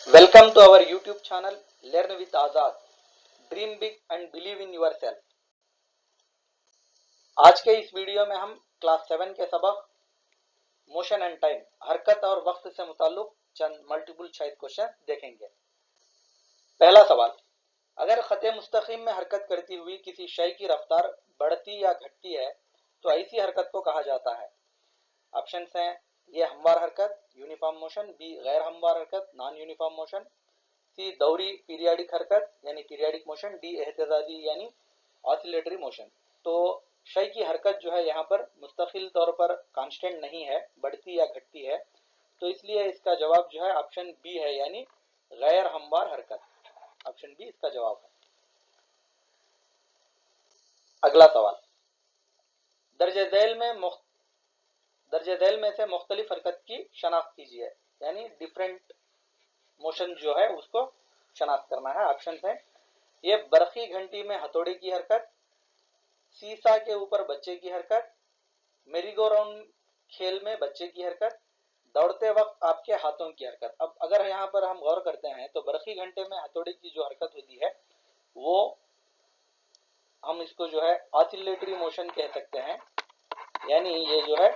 Welcome to our YouTube channel Learn with Azad. Dream big and believe in yourself. आज के इस video में हम क्लास 7 के सबक मोशन एंड टाइम हरकत और वक्त से मुताल्लिक चंद मल्टीपल चॉइस क्वेश्चन देखेंगे। पहला सवाल, अगर खत मुस्तकीम में हरकत करती हुई किसी शय की रफ्तार बढ़ती या घटती है तो ऐसी हरकत को कहा जाता है। ऑप्शन हैं ये हमवार हरकत यूनिफॉर्म मोशन, बी गैर हमवार हरकत नॉन यूनिफॉर्म मोशन, सी दौरी पीरियाडिक हरकत यानी पीरियाडिक मोशन, डी एहतजाजी यानी ऑसिलेटरी मोशन। तो शय की हरकत जो है यहाँ पर मुस्तकिल तौर पर कांस्टेंट नहीं है, बढ़ती या घटती है, तो इसलिए इसका जवाब जो है ऑप्शन बी है यानी गैर हमवार हरकत। ऑप्शन बी इसका जवाब है। अगला सवाल, दर्जे झैल में से मुख्तलिफ हरकत की शनाख्त कीजिए, यानी डिफरेंट मोशन जो है उसको शनाख्त करना है। ऑप्शन है ये बरखी घंटी में हथौड़े की हरकत, सीसा के ऊपर बच्चे की हरकत, मेरीगो राउंड खेल में बच्चे की हरकत, दौड़ते वक्त आपके हाथों की हरकत। अब अगर यहाँ पर हम गौर करते हैं तो बरखी घंटे में हथौड़े की जो हरकत होती है वो हम इसको जो है ऑसिलेटरी मोशन कह सकते हैं, यानी ये जो है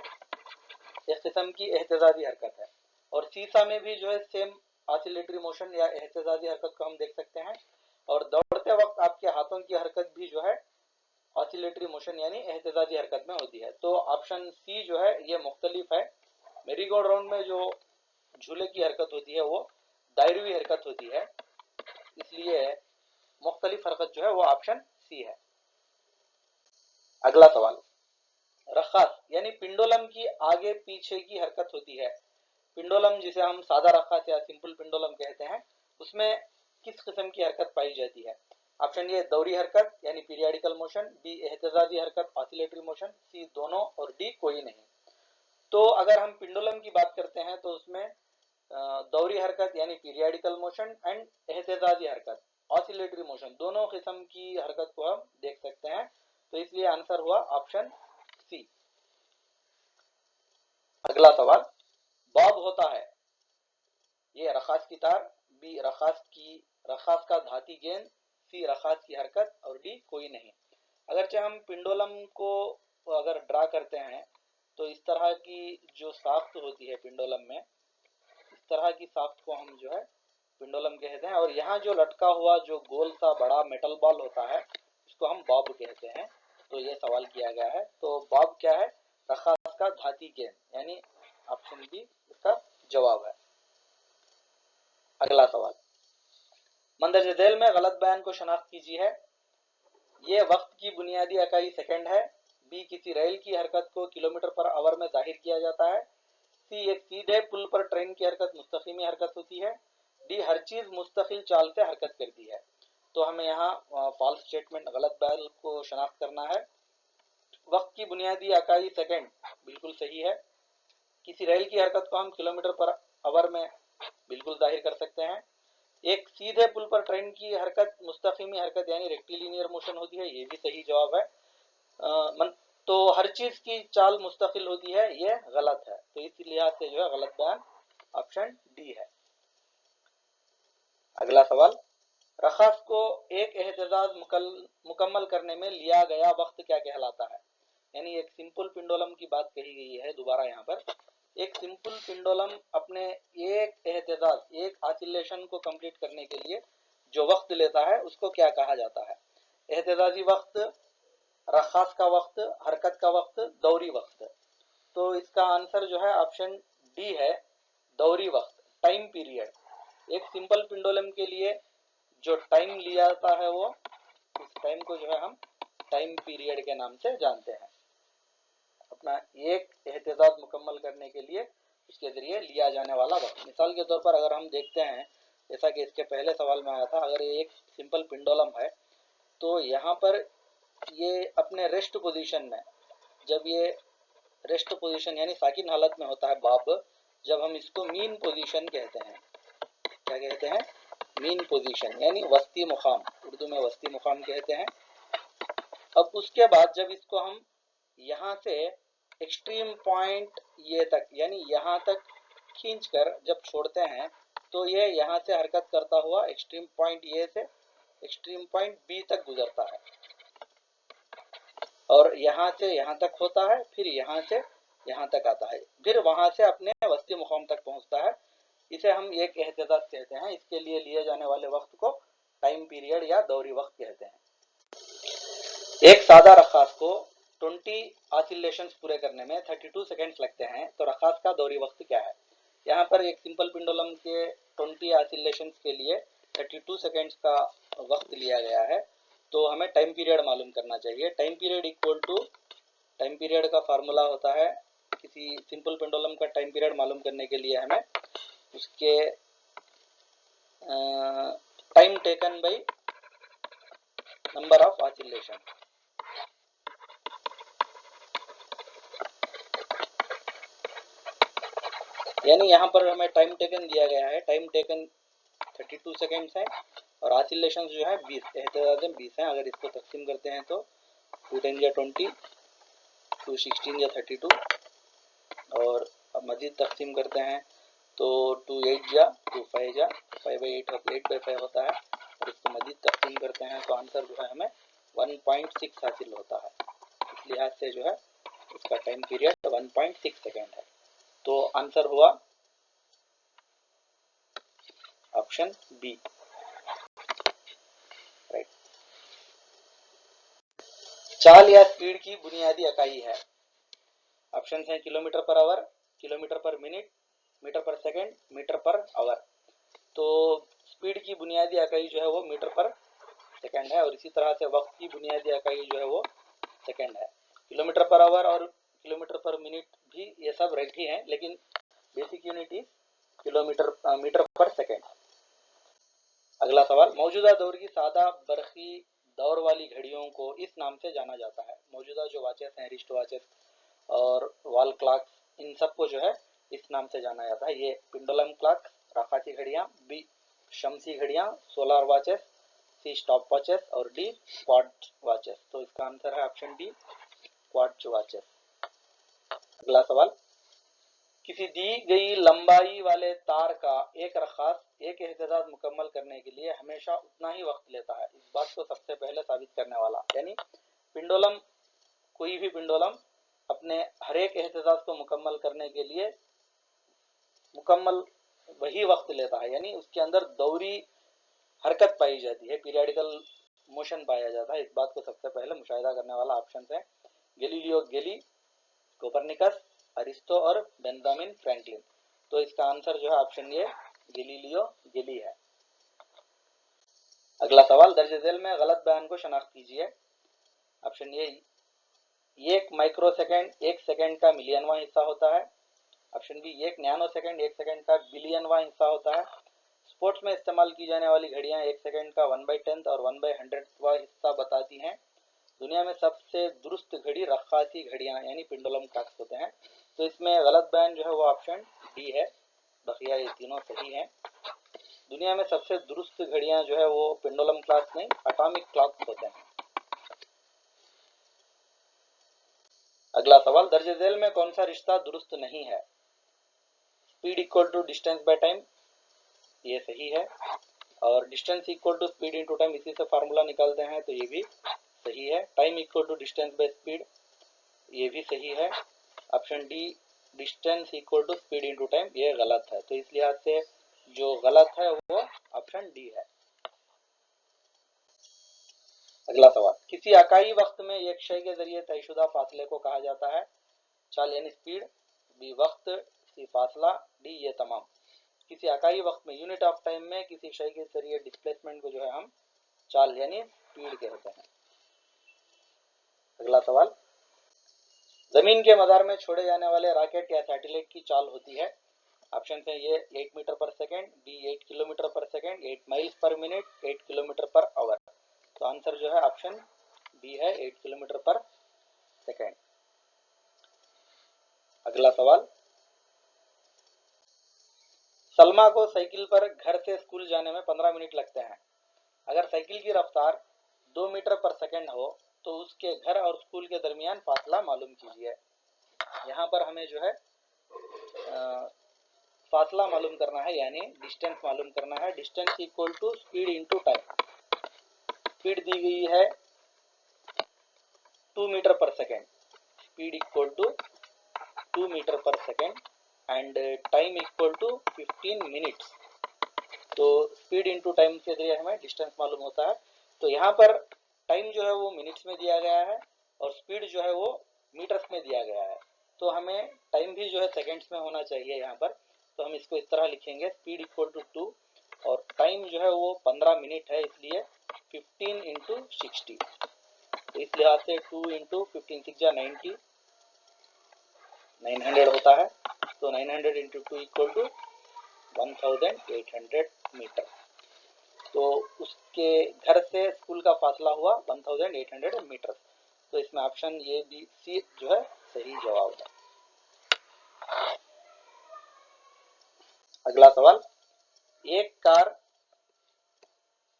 इस किस्म की एहतजाजी हरकत है। और सीसा में भी जो है सेम ऑसिलेटरी मोशन या एहतजाजी हरकत को हम देख सकते हैं। और दौड़ते वक्त आपके हाथों की हरकत भी जो है ऑसिलेटरी मोशन यानी एहतजाजी हरकत में होती है। तो ऑप्शन सी जो है ये मुख्तलिफ है। मेरीगो राउंड में जो झूले की हरकत होती है वो दायरवी हरकत होती है, इसलिए मुख्तलिफ हरकत जो है वो ऑप्शन सी है। अगला सवाल, रखास यानी पिंडोलम की आगे पीछे की हरकत होती है। पिंडोलम जिसे हम सादा रखास या सिंपल पिंडोलम कहते हैं, उसमें किस किस्म की हरकत पाई जाती है। ऑप्शन ए दौरी हरकत यानी पीरियाडिकल मोशन, बी एहतजाजी हरकत ऑसिलेटरी मोशन, सी दोनों और डी कोई नहीं। तो अगर हम पिंडोलम की बात करते हैं तो उसमें दौरी हरकत यानी पीरियाडिकल मोशन एंड एहतजाजी हरकत ऑसिलेटरी मोशन दोनों किस्म की हरकत को हम देख सकते हैं, तो इसलिए आंसर हुआ ऑप्शन सी। अगला सवाल, बॉब होता है ये रखास की तार, बी रखास का धाती गेंद, सी रखास की हरकत और डी कोई नहीं। अगरचे हम पिंडोलम को अगर ड्रा करते हैं तो इस तरह की जो साख्त होती है पिंडोलम में, इस तरह की साख्त को हम जो है पिंडोलम कहते हैं। और यहाँ जो लटका हुआ जो गोल सा बड़ा मेटल बॉल होता है इसको हम बॉब कहते हैं। तो ये सवाल किया गया है, तो बॉब क्या है, रखास का धाती गेंद, यानी ऑप्शन बी इसका जवाब है। अगला सवाल, मंदरज झैल में गलत बयान को शनाख्त कीजिए। ये वक्त की बुनियादी इकाई सेकंड है, बी किसी रेल की हरकत को किलोमीटर पर आवर में जाहिर किया जाता है, सी एक सीधे पुल पर ट्रेन की हरकत मुस्तकीमी हरकत होती है, डी हर चीज मुस्तकिल चाल से हरकत करती है। तो हमें यहाँ फॉल्स स्टेटमेंट गलत बयान को शनाख्त करना है। वक्त की बुनियादी इकाई सेकंड बिल्कुल सही है। किसी रेल की हरकत को हम किलोमीटर पर आवर में बिल्कुल जाहिर कर सकते हैं। एक सीधे पुल पर ट्रेन की हरकत मुस्तकीमी हरकत यानी रेक्टिलिनियर मोशन होती है, ये भी सही जवाब है। तो हर चीज की चाल मुस्तकिल होती है, ये गलत है, तो इस लिहाज से जो है गलत बयान ऑप्शन डी है। अगला सवाल, रखास को एक एहतजाज मुकम्मल करने में लिया गया वक्त क्या कहलाता है। यानी एक सिंपल पिंडोलम की बात कही गई है। दोबारा यहाँ पर एक सिंपल पिंडोलम अपने एक एहतजाज एक ऑसिलेशन को कंप्लीट करने के लिए जो वक्त लेता है उसको क्या कहा जाता है। एहतजाजी वक्त, रखास का वक्त, हरकत का वक्त, दौरी वक्त। तो इसका आंसर जो है ऑप्शन डी है, दौरी वक्त, टाइम पीरियड। एक सिंपल पिंडोलम के लिए जो टाइम लिया जाता है वो इस टाइम को जो है हम टाइम पीरियड के नाम से जानते हैं। अपना एक एहतजाज मुकम्मल करने के लिए उसके जरिए लिया जाने वाला वक्त। मिसाल के तौर पर अगर हम देखते हैं, जैसा कि इसके पहले सवाल में आया था, अगर ये एक सिंपल पिंडोलम है तो यहाँ पर ये अपने रेस्ट पोजीशन में, जब ये रेस्ट पोजीशन यानी साकिन हालत में होता है बॉब, जब हम इसको मीन पोजीशन कहते हैं। क्या कहते हैं, मीन पोजीशन यानी वस्ती मुकाम, उर्दू में वस्ती मुकाम कहते हैं। अब उसके बाद जब इसको हम यहाँ से एक्सट्रीम पॉइंट ये तक यानी यहाँ तक खींचकर जब छोड़ते हैं तो ये यहाँ से हरकत करता हुआ एक्सट्रीम पॉइंट ए से एक्सट्रीम पॉइंट बी तक गुजरता है और यहाँ से यहाँ तक होता है, फिर यहाँ से यहाँ तक आता है, फिर वहां से अपने वस्ती मुकाम तक पहुंचता है। इसे हम एक एहतिजाज कहते हैं। इसके लिए जाने वाले वक्त को टाइम पीरियड या दौरी वक्त कहते हैं। एक सादा रखास को 20 ऑसिलेशंस पूरे करने में 32 सेकेंड्स लगते हैं, तो रखास का दौरी वक्त क्या है? यहाँ पर एक सिंपल पेंडुलम के 20 ऑसिलेशंस के लिए 32 सेकेंड्स का वक्त लिया गया है, तो हमें टाइम पीरियड मालूम करना चाहिए। Time period equal to, time period का फार्मूला होता है, किसी सिंपल पेंडुलम का टाइम पीरियड मालूम करने के लिए हमें उसके time taken by number of oscillation, यानी यहाँ पर हमें टाइम टेकन दिया गया है। टाइम टेकन 32 सेकेंड्स है और ऑसिलेशन जो है 20 20 है। अगर इसको तकसीम करते हैं तो 2 10 या 20, 2 16 या 32, और अब मजीद तकसीम करते हैं तो 2 8 या 2 5 या 5/8 8/5 होता है, और इसको मजीद तकसीम करते हैं तो आंसर जो है हमें 1.6 हासिल होता है। इस लिहाज से जो है इसका टाइम पीरियड 1.6 सेकेंड है। तो आंसर हुआ ऑप्शन बी, राइट। चाल या स्पीड की बुनियादी इकाई है। ऑप्शन है kilometre per hour, kilometre per minute, metre per second, metre per hour. तो स्पीड की बुनियादी इकाई जो है वो मीटर पर सेकंड है, और इसी तरह से वक्त की बुनियादी इकाई जो है वो सेकंड है। किलोमीटर पर आवर और किलोमीटर पर मिनट भी ये सब राइट ही है, लेकिन basic unit is kilometre metre per second. अगला सवाल, मौजूदा दौर की सादा बरखी दौर वाली घड़ियों को इस नाम से जाना जाता है। मौजूदा जो वॉचेस हैं, रिस्ट वॉचेस और वॉल क्लॉक, इन सबको जो है इस नाम से जाना जाता है। ये पेंडुलम क्लॉक, रखाती घड़ियां, बी शमसी घड़ियां, सोलर वॉचेस, सी स्टॉप वॉचेस और डी क्वार्ट्ज वॉचेस। तो इसका आंसर है ऑप्शन डी, क्वार्ट्ज वॉचेस। अगला सवाल, किसी दी गई लंबाई वाले तार का एक रखास एक एहतिजाज मुकम्मल करने के लिए हमेशा उतना ही वक्त लेता है। इस बात को सबसे पहले साबित करने वाला, यानी पेंडुलम, कोई भी पेंडुलम अपने हर एक एहतिजाज को मुकम्मल करने के लिए मुकम्मल वही वक्त लेता है, यानी उसके अंदर दौरी हरकत पाई जाती है, पीरियडिकल मोशन पाया जाता है। इस बात को सबसे पहले मुशाहिदा करने वाला ऑप्शन है गैलीलियो गैली, कोपरनिकस, अरिस्टो और बेंजामिन फ्रैंकलिन। तो इसका आंसर जो है ऑप्शन ए गैलीलियो गैली है। अगला सवाल, दर्ज झेल में गलत बयान को शनाख्त कीजिए। ऑप्शन ए, एक माइक्रो सेकेंड एक सेकेंड का मिलियनवां हिस्सा होता है। ऑप्शन बी, एक नैनो सेकेंड एक सेकेंड का बिलियनवां हिस्सा होता है। स्पोर्ट्स में इस्तेमाल की जाने वाली घड़ियां एक सेकेंड का 1/10 और 1/100वां हिस्सा बताती हैं। दुनिया में सबसे दुरुस्त घड़ी रखासी घड़ियां यानी पेंडुलम क्लॉक्स होते हैं। तो इसमें गलत बयान जो है वो ऑप्शन डी है, बकिया ये तीनों सही हैं। दुनिया में सबसे दुरुस्त घड़ियां जो है वो पेंडुलम क्लॉक्स नहीं, एटॉमिक क्लॉक्स होते हैं। अगला सवाल, दर्ज झेल में कौन सा रिश्ता दुरुस्त नहीं है? Speed equal to distance by time, ये सही है, और distance equal to speed into time, इसी से फार्मूला निकालते हैं तो ये भी सही है। Time equal to distance by speed, ये भी सही है। Option D, distance equal to speed into time, ये गलत है। तो इस लिहाज से जो गलत है वो ऑप्शन डी है। अगला सवाल, किसी इकाई वक्त में एक शय के जरिए तयशुदा फासले को कहा जाता है? चाल यानी स्पीड, बी वक्त, सी फासला, डी ये तमाम। किसी इकाई वक्त में यूनिट ऑफ टाइम में किसी शय के जरिए डिस्प्लेसमेंट को जो है हम चाल यानी स्पीड कहते हैं। अगला सवाल, जमीन के मदार में छोड़े जाने वाले रॉकेट या सैटेलाइट की चाल होती है? ऑप्शन है ये 8 metre per second, B 8 kilometre पर second, 8 miles per minute, 8 kilometre per hour. तो आंसर जो है ऑप्शन बी है, 8 किलोमीटर पर सेकेंड। अगला सवाल, सलमा को साइकिल पर घर से स्कूल जाने में 15 मिनट लगते हैं। अगर साइकिल की रफ्तार 2 मीटर पर सेकेंड हो तो उसके घर और स्कूल के दरमियान फासला मालूम कीजिए। यहाँ पर हमें जो है फासला मालूम करना है, यानी डिस्टेंस मालूम करना है। Distance equal to speed into time. Speed दी गई है 2 metre per second, speed equal to 2 metre per second and time equal to 15 minutes. तो स्पीड इंटू टाइम के जरिए हमें डिस्टेंस मालूम होता है। तो यहाँ पर टाइम जो है वो मिनट्स में दिया गया है और स्पीड जो है वो मीटर्स में दिया गया है। तो हमें टाइम भी जो है सेकेंड्स में होना चाहिए यहाँ पर। तो हम इसको इस तरह लिखेंगे, स्पीड इक्वल टू 2 और टाइम जो है वो 15 मिनट है, इसलिए 15 इंटू 60। तो इस लिहाज से 2 इंटू 15 6 जा 90, 900 होता है। तो 900 इंटू 2 इक्वल टू 1800 मीटर। तो उसके घर से स्कूल का फासला हुआ 1800 मीटर। तो इसमें ऑप्शन ए बी सी जो है सही जवाब है। अगला सवाल, एक कार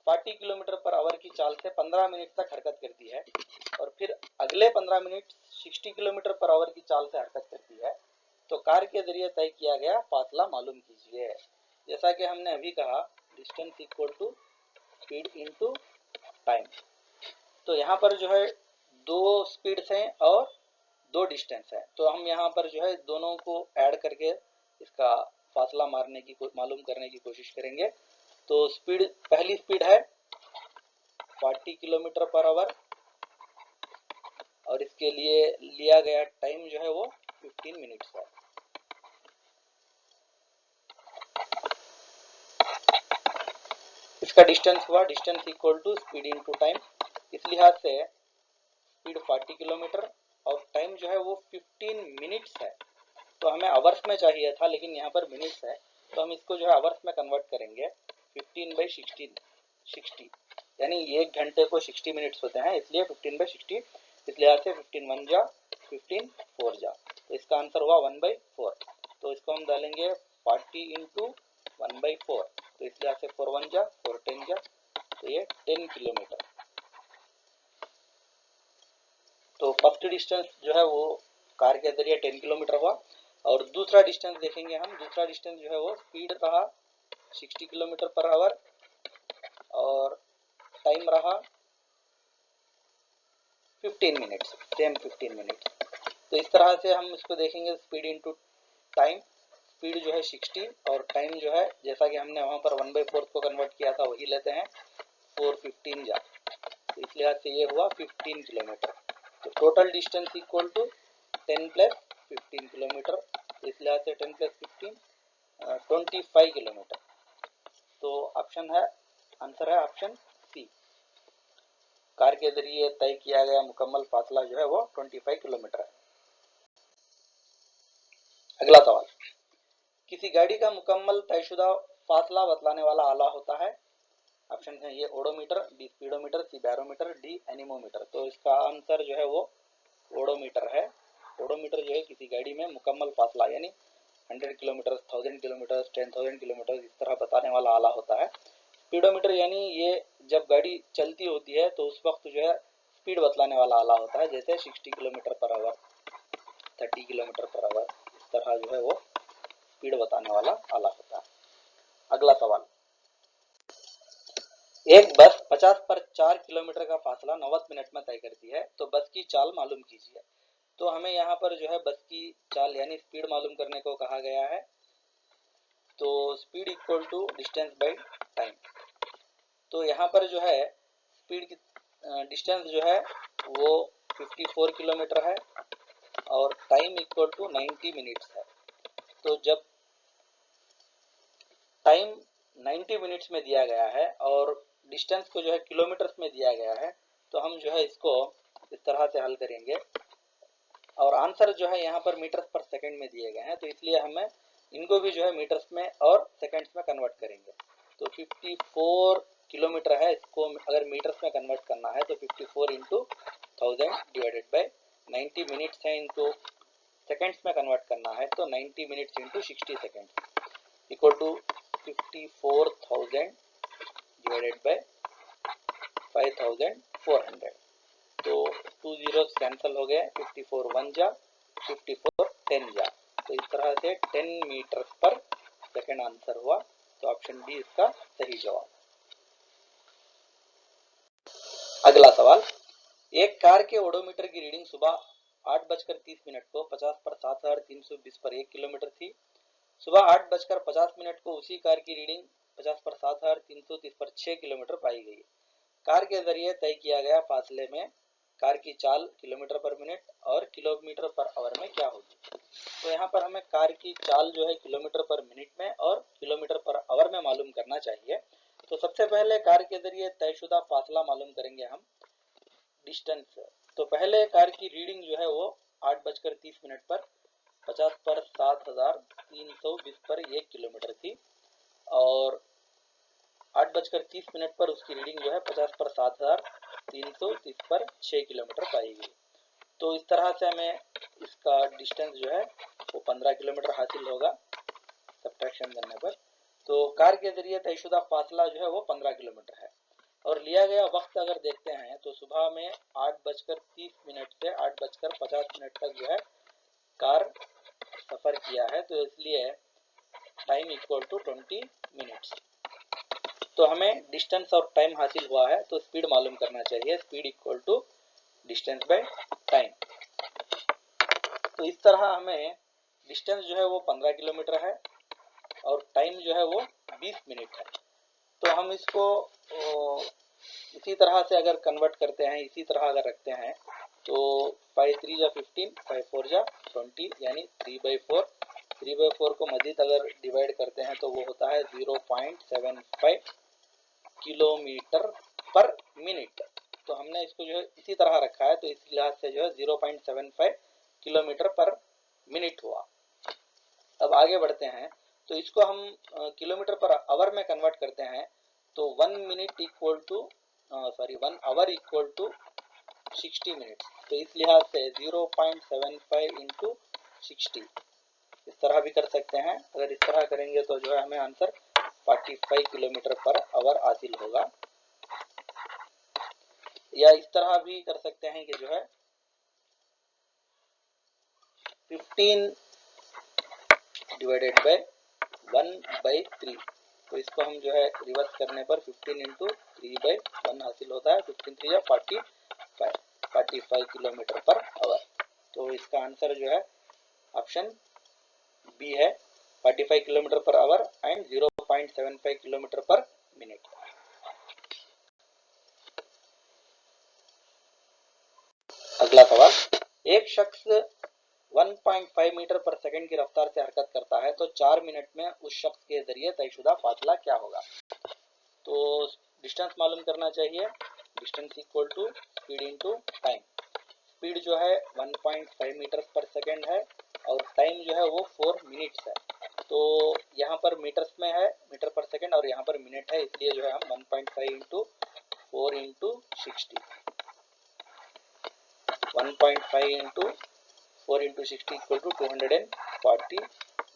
40 किलोमीटर पर आवर की चाल से 15 मिनट तक हरकत करती है और फिर अगले 15 मिनट 60 किलोमीटर पर आवर की चाल से हरकत करती है। तो कार के जरिए तय किया गया फासला मालूम कीजिए। जैसा कि हमने अभी कहा, distance equal to speed into time. तो यहाँ पर जो है दो स्पीड्स हैं और दो डिस्टेंस है। तो हम यहाँ पर जो है दोनों को ऐड करके इसका फासला मालूम करने की कोशिश करेंगे। तो स्पीड, पहली स्पीड है 40 किलोमीटर पर आवर और इसके लिए लिया गया टाइम जो है वो 15 मिनट्स है। इसका डिस्टेंस हुआ, distance equal to speed into time. इस लिहाज से स्पीड 40 किलोमीटर और टाइम जो है वो 15 मिनट्स है। तो हमें आवर्स में चाहिए था लेकिन यहाँ पर मिनट्स है, तो हम इसको जो है आवर्स में कन्वर्ट करेंगे। 15/60 यानी एक घंटे को 60 मिनट्स होते हैं, इसलिए 15/60। इस लिहाज से 15 1 जा 15 4 जा, तो इसका आंसर हुआ 1/4। तो इसको हम डालेंगे 40 इंटू 1/4। तो इस लिहाज से 4 1 जा 4 10 जा, तो ये 10 किलोमीटर। तो फर्स्ट डिस्टेंस जो है वो कार के जरिए 10 किलोमीटर हुआ। और दूसरा डिस्टेंस देखेंगे हम। दूसरा डिस्टेंस जो है वो स्पीड रहा 60 किलोमीटर पर आवर और टाइम रहा 15 मिनट्स, सेम 15 मिनट्स। तो इस तरह से हम इसको देखेंगे, स्पीड इनटू टाइम। स्पीड जो है 60 और टाइम जो है जैसा कि हमने वहां पर 1/4 को कन्वर्ट किया था वही लेते हैं, 4 15 जा। तो इस लिहाज से ये हुआ 15 किलोमीटर। तो total distance equal to 10 plus 15 kilometre. इस लिहाज से 10 प्लस 15 25 किलोमीटर। तो ऑप्शन है, आंसर है ऑप्शन सी। कार के जरिए तय किया गया मुकम्मल फासला जो है वो 25 किलोमीटर है। अगला सवाल, किसी गाड़ी का मुकम्मल तयशुदा फासला बतलाने वाला आला होता है। ऑप्शन है ये odometer, B speedometer, C barometer, D anemometer. तो इसका आंसर जो है वो ओडोमीटर है। ओडोमीटर जो है किसी गाड़ी में मुकम्मल फासला यानी 100 किलोमीटर, 1000 किलोमीटर, 10,000 किलोमीटर इस तरह बताने वाला आला होता है। स्पीडोमीटर यानी ये जब गाड़ी चलती होती है तो उस वक्त जो है स्पीड बतलाने वाला आला होता है, जैसे 60 kilometre per our, 30 kilometre per our, इस तरह जो है वो स्पीड बताने वाला आला होता है। अगला सवाल, एक बस 50 पर 4 किलोमीटर का फासला 90 मिनट में तय करती है, तो बस की चाल मालूम कीजिए। तो हमें यहाँ पर जो है बस की चाल यानी स्पीड मालूम करने को कहा गया है। तो speed equal to distance by time. तो यहाँ पर जो है स्पीड की डिस्टेंस जो है वो 54 किलोमीटर है और टाइम इक्वल टू 90 मिनट्स है। तो जब टाइम 90 मिनट्स में दिया गया है और डिस्टेंस को जो है किलोमीटर्स में दिया गया है, तो हम जो है इसको इस तरह से हल करेंगे और आंसर जो है यहाँ पर मीटर्स पर सेकंड में दिए गए हैं, तो इसलिए हमें इनको भी जो है मीटर्स में और सेकंड्स में कन्वर्ट करेंगे। तो 54 किलोमीटर है, इसको अगर मीटर्स में कन्वर्ट करना है तो 54 इंटू 1000 डिवाइडेड बाय 90 मिनट्स है, इनको सेकंड्स में कन्वर्ट करना है तो 90 minutes into 60 second equal to 54,000 divided by 5,400। तो 2 जीरोस कैंसिल हो गए, 54 1 जा 54 10 जा। तो इस तरह से 10 मीटर पर सेकंड आंसर हुआ। तो ऑप्शन बी इसका सही जवाब। अगला सवाल, एक कार के ओडोमीटर की रीडिंग सुबह 8:30 को 50 पर 7320 पर 1 किलोमीटर थी। सुबह 8:50 को उसी कार की रीडिंग 50 पर 7330 पर 6 किलोमीटर पाई गई। कार के जरिए तय किया गया फासले में कार की चाल किलोमीटर पर मिनट और किलोमीटर पर आवर में क्या होगी। तो यहाँ पर हमें कार की चाल जो है किलोमीटर पर मिनट में और किलोमीटर पर आवर में मालूम करना चाहिए। तो सबसे पहले कार के जरिए तयशुदा फासला मालूम करेंगे हम, डिस्टेंस। तो पहले कार की रीडिंग जो है वो 8:30 पर 50 पर 7320 पर 1 किलोमीटर थी और 8:30 पर उसकी रीडिंग जो है 50 पर 7330 पर 6 किलोमीटर पाई गई। तो इस तरह से हमें इसका डिस्टेंस जो है वो 15 किलोमीटर हासिल होगा सब्ट्रैक्शन करने पर। तो कार के जरिए तयशुदा फासला जो है वो 15 किलोमीटर है और लिया गया वक्त अगर देखते हैं तो सुबह में 8:30 से 8:50 तक जो है कार सफर किया है। तो इसलिए टाइम इक्वल टू 20 मिनट्स। तो हमें डिस्टेंस और टाइम हासिल हुआ है तो स्पीड मालूम करना चाहिए, speed equal to distance by time. तो इस तरह हमें डिस्टेंस जो है वो 15 किलोमीटर है और टाइम जो है वो 20 मिनट है। तो हम इसको इसी तरह से अगर कन्वर्ट करते हैं, इसी तरह अगर रखते हैं तो 5 3 जा 15, 5 4 जा 20 यानी 3/4। 3/4 को मजीद अगर डिवाइड करते हैं तो वो होता है 0.75 किलोमीटर पर मिनट। तो हमने इसको जो है इसी तरह रखा है तो इस लिहाज से जो है 0.75 किलोमीटर पर मिनट हुआ। अब आगे बढ़ते हैं तो इसको हम किलोमीटर पर आवर में कन्वर्ट करते हैं तो 1 minute equal to 1 hour equal to 60 minute. तो इस लिहाज से 0.75 इंटू 60 इस तरह भी कर सकते हैं। अगर इस तरह करेंगे तो जो है हमें आंसर 45 किलोमीटर पर आवर हासिल होगा। या इस तरह भी कर सकते हैं कि जो है 15 डिवाइडेड बाय 1/3। तो इसको हम जो है रिवर्स करने पर 15 इंटू 3/1 हासिल होता है। 15 3 या 45 किलोमीटर पर आवर। तो इसका आंसर जो है ऑप्शन बी है, 45 kilometre per our and 0.75 kilometre per minute. अगला सवाल, एक शख्स 1.5 मीटर पर सेकंड की रफ्तार से हरकत करता है तो 4 मिनट में उस शख्स के जरिए तयशुदा फासला क्या होगा। तो डिस्टेंस मालूम करना चाहिए, distance equal to speed into time. Speed जो है 1.5 मीटर पर सेकंड है और टाइम जो है वो 4 मिनट्स है। तो यहाँ पर मीटर्स में है मीटर पर सेकंड और यहाँ पर मिनट है, इसलिए जो है हम 1.5 into 4 into 60 1.5 into 4 into 60 equal to 240।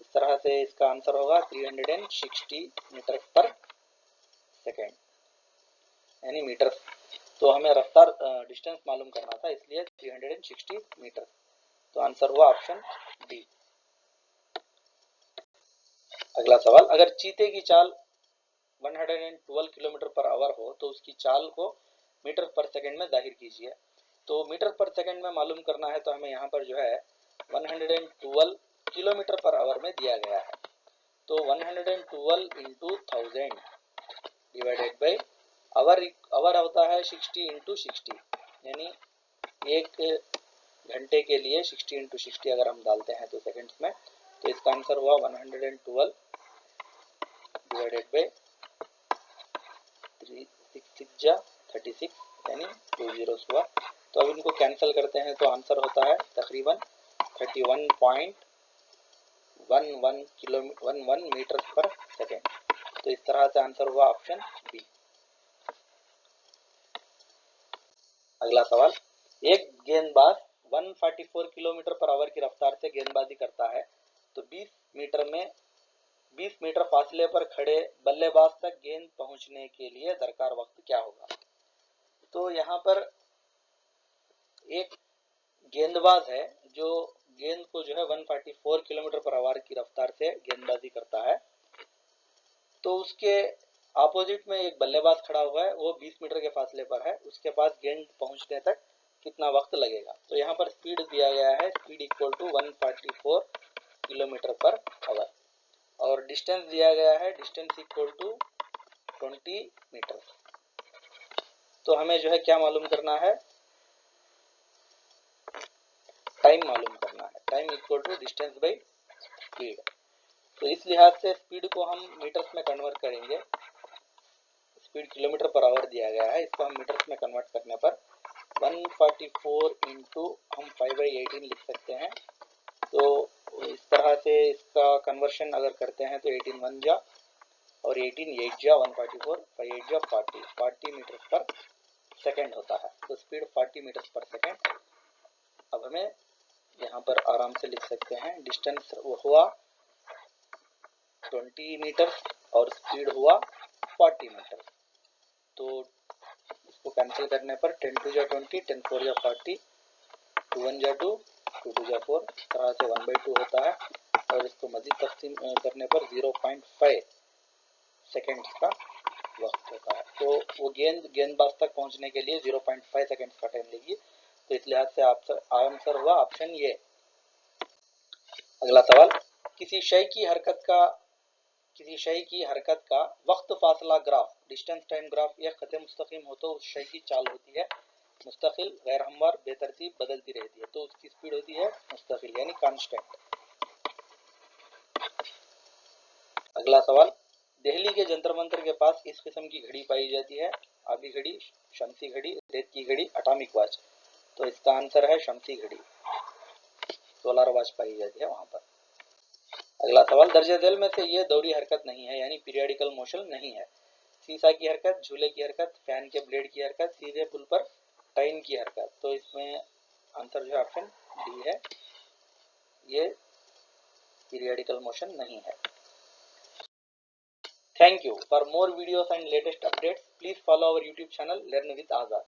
इस तरह से इसका आंसर होगा 360 मीटर पर सेकेंड यानी मीटर। तो हमें रफ्तार डिस्टेंस मालूम करना था इसलिए 360 मीटर। तो आंसर हुआ ऑप्शन डी। अगला सवाल, अगर चीते की चाल 112 किलोमीटर पर आवर हो तो उसकी चाल को मीटर पर सेकंड में जाहिर कीजिए। तो मीटर पर सेकंड में मालूम करना है तो हमें यहाँ पर जो है 112 किलोमीटर पर आवर में दिया गया है। तो 112 इंटू 1000 डिवाइडेड बाई आवर होता है 60 इंटू 60 यानी एक घंटे के लिए 60 इंटू 60 अगर हम डालते हैं तो सेकंड्स में, तो इसका आंसर हुआ 112 डिवाइडेड बाई 36 यानी 2 zeros हुआ। तो अब इनको कैंसिल करते हैं तो आंसर होता है तकरीबन 31.11 मीटर पर सेकेंड। तो इस तरह से आंसर हुआ ऑप्शन बी। अगला सवाल, एक गेंदबाज 144 किलोमीटर पर आवर की रफ्तार से गेंदबाजी करता है तो 20 मीटर फासले पर खड़े बल्लेबाज तक गेंद पहुंचने के लिए दरकार वक्त क्या होगा। तो यहाँ पर एक गेंदबाज है जो गेंद को जो है 144 किलोमीटर पर आवर की रफ्तार से गेंदबाजी करता है तो उसके अपोजिट में एक बल्लेबाज खड़ा हुआ है, वो 20 मीटर के फासले पर है, उसके पास गेंद पहुंचने तक कितना वक्त लगेगा। तो यहाँ पर स्पीड दिया गया है, speed equal to 144 kilometre per hour, और डिस्टेंस दिया गया है, डिस्टेंस इक्वल टू 20 मीटर। तो हमें जो है क्या मालूम करना है, टाइम मालूम करना है, time equal to distance by speed. तो इस लिहाज से स्पीड को हम मीटर्स में कन्वर्ट करेंगे, स्पीड किलोमीटर पर आवर दिया गया है, इसको हम मीटर्स में कन्वर्ट करने पर 144 इंटू हम 5/18 लिख सकते हैं। तो इस तरह से इसका कन्वर्शन अगर करते हैं तो 18 1 जा और 18 8 जा 144, 5 8 जा 40 मीटर पर सेकेंड होता है। तो स्पीड 40 मीटर पर सेकेंड। अब हमें यहाँ पर आराम से लिख सकते हैं, डिस्टेंस हुआ 20 मीटर और स्पीड हुआ 40 मीटर। तो इसको कैंसिल करने पर 10 2 जा 20, 10 4 जा 40, 2 1 जा 2, 2 2 जा 4, इस तरह से 1/2 होता है। और इसको मजीद तकसीम करने पर 0.5 सेकेंड्स का वक्त होता है। तो वो गेंदबाज तक पहुंचने के लिए 0.5 सेकेंड्स का टाइम लेगी। तो इस लिहाज से आंसर हुआ ऑप्शन ये। अगला सवाल, किसी शय की हरकत का वक्त फासला ग्राफ, डिस्टेंस टाइम ग्राफ या खत मुस्तकीम हो तो उस शय की चाल होती है मुस्तकिल, गैर हमवार, बेतरतीब, बदलती रहती है। तो उसकी स्पीड होती है मुस्तकिल यानी कांस्टेंट। अगला सवाल, दिल्ली के जंतर मंतर के पास इस किस्म की घड़ी पाई जाती है, आबी घड़ी, शमसी घड़ी, रेत की घड़ी, एटॉमिक वॉच। तो इसका आंसर है शमसी घड़ी, सोलर वॉच पाई जाती है वहां पर। अगला सवाल, दर्जे दिल में से ये दौड़ी हरकत नहीं है यानी पीरियडिकल मोशन नहीं है। सीसा की हरकत, झूले की हरकत, फैन के ब्लेड की हरकत, सीधे पुल पर टाइन की हरकत। तो इसमें आंसर जो है ऑप्शन डी है, ये पीरियडिकल मोशन नहीं है। Thank you. For more videos and latest updates, please follow our YouTube channel Learn with Azad.